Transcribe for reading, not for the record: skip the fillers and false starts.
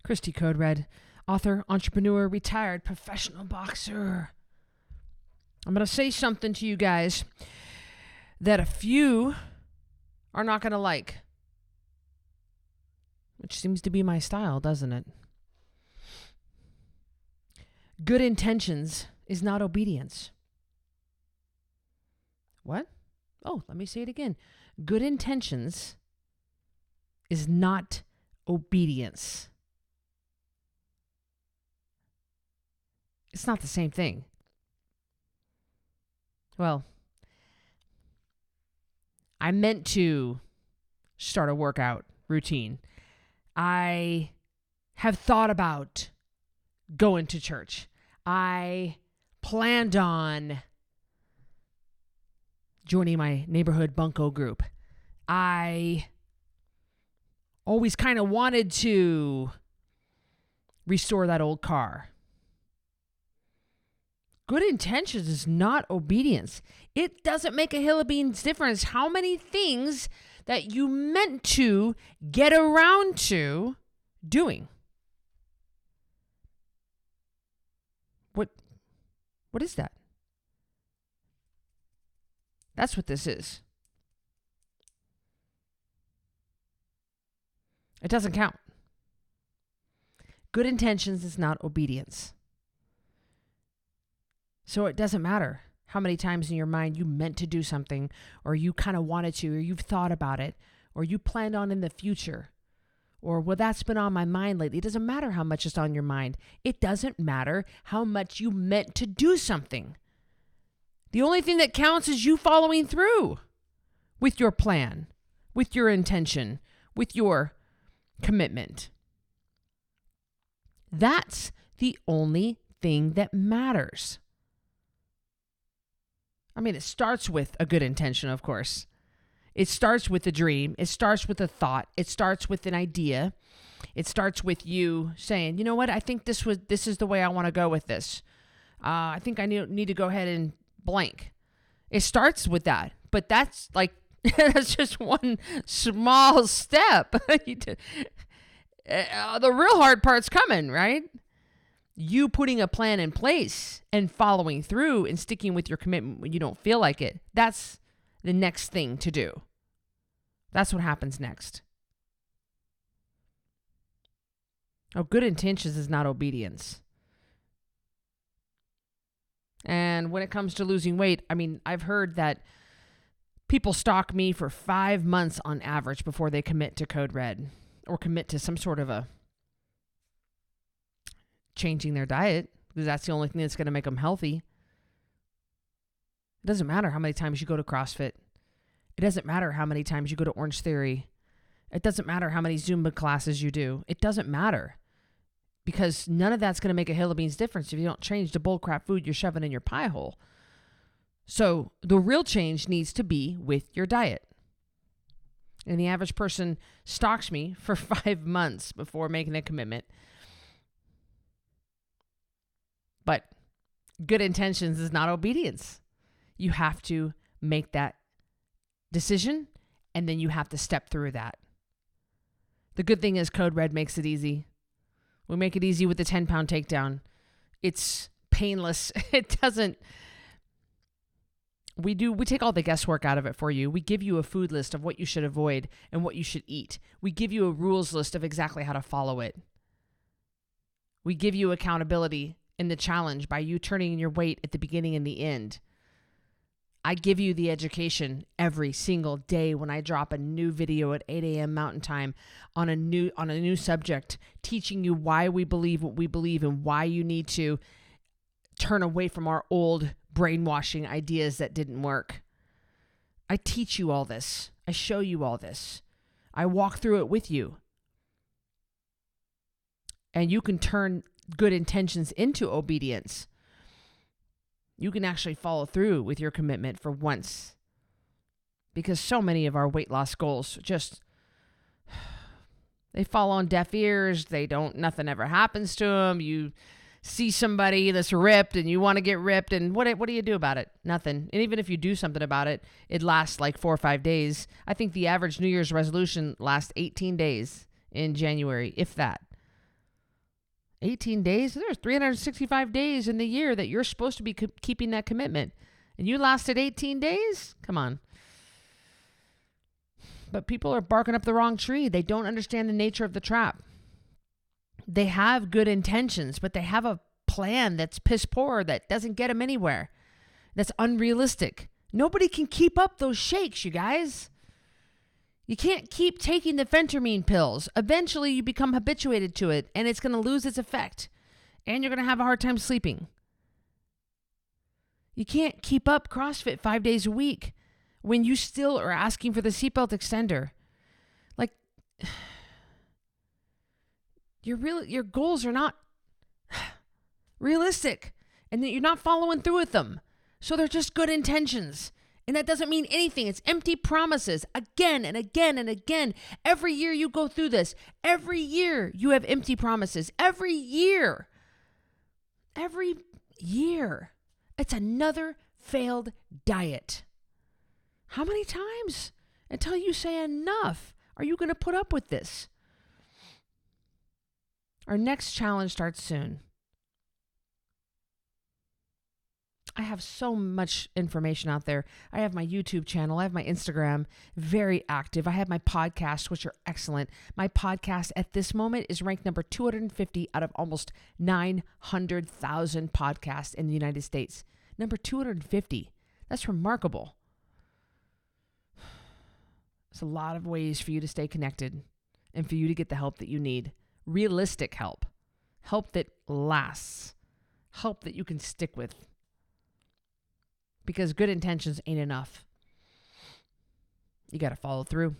Cristy Code Red, author, entrepreneur, retired professional boxer. I'm going to say something to you guys that a few are not going to like, which seems to be my style, doesn't it? Good intentions is not obedience. What? Oh, let me say it again. Good intentions is not obedience. It's not the same thing. Well, I meant to start a workout routine. I have thought about going to church. I planned on joining my neighborhood bunco group. I always kind of wanted to restore that old car. Good intentions is not obedience. It doesn't make a hill of beans difference how many things that you meant to get around to doing. What is that? That's what this is. It doesn't count. Good intentions is not obedience. So it doesn't matter how many times in your mind you meant to do something, or you kind of wanted to, or you've thought about it, or you planned on in the future, or well, that's been on my mind lately. It doesn't matter how much is on your mind. It doesn't matter how much you meant to do something. The only thing that counts is you following through with your plan, with your intention, with your commitment. That's the only thing that matters. I mean, it starts with a good intention, of course. It starts with a dream. It starts with a thought. It starts with an idea. It starts with you saying, you know what? I think this is the way I want to go with this. I think I need to go ahead and blank. It starts with that, but that's like that's just one small step. The real hard part's coming, right? You putting a plan in place and following through and sticking with your commitment when you don't feel like it. That's the next thing to do. That's what happens next. Oh, good intentions is not obedience. And when it comes to losing weight, I mean, I've heard that people stalk me for 5 months on average before they commit to Code Red or commit to some sort of a changing their diet, because that's the only thing that's going to make them healthy. It doesn't matter how many times you go to CrossFit. It doesn't matter how many times you go to Orange Theory. It doesn't matter how many Zumba classes you do. It doesn't matter, because none of that's going to make a hill of beans difference if you don't change the bullcrap food you're shoving in your pie hole. So the real change needs to be with your diet. And the average person stalks me for 5 months before making a commitment. But good intentions is not obedience. You have to make that decision, and then you have to step through that. The good thing is Code Red makes it easy. We make it easy with the 10-pound takedown. It's painless. It doesn't... We take all the guesswork out of it for you. We give you a food list of what you should avoid and what you should eat. We give you a rules list of exactly how to follow it. We give you accountability in the challenge by you turning in your weight at the beginning and the end. I give you the education every single day when I drop a new video at 8 a.m. Mountain Time on a new subject, teaching you why we believe what we believe and why you need to turn away from our old brainwashing ideas that didn't work. I teach you all this. I show you all this. I walk through it with you. And you can turn good intentions into obedience. You can actually follow through with your commitment for once. Because so many of our weight loss goals just, they fall on deaf ears. Nothing ever happens to them. You see somebody that's ripped and you want to get ripped, and what do you do about it? Nothing. And even if you do something about it, it lasts like 4 or 5 days. I think the average New Year's resolution lasts 18 days in January, if that. 18 days? There's 365 days in the year that you're supposed to be keeping that commitment. And you lasted 18 days? Come on. But people are barking up the wrong tree. They don't understand the nature of the trap. They have good intentions, but they have a plan that's piss poor, that doesn't get them anywhere. That's unrealistic. Nobody can keep up those shakes, you guys. You can't keep taking the phentermine pills. Eventually, you become habituated to it, and it's going to lose its effect. And you're going to have a hard time sleeping. You can't keep up CrossFit 5 days a week when you still are asking for the seatbelt extender. Like, your goals are not realistic, and that you're not following through with them. So they're just good intentions. And that doesn't mean anything. It's empty promises again and again and again. Every year you go through this. Every year you have empty promises. Every year. Every year. It's another failed diet. How many times until you say enough are you going to put up with this? Our next challenge starts soon. I have so much information out there. I have my YouTube channel. I have my Instagram, very active. I have my podcasts, which are excellent. My podcast at this moment is ranked number 250 out of almost 900,000 podcasts in the United States. Number 250. That's remarkable. It's a lot of ways for you to stay connected and for you to get the help that you need. Realistic help. Help that lasts. Help that you can stick with. Because good intentions ain't enough. You got to follow through.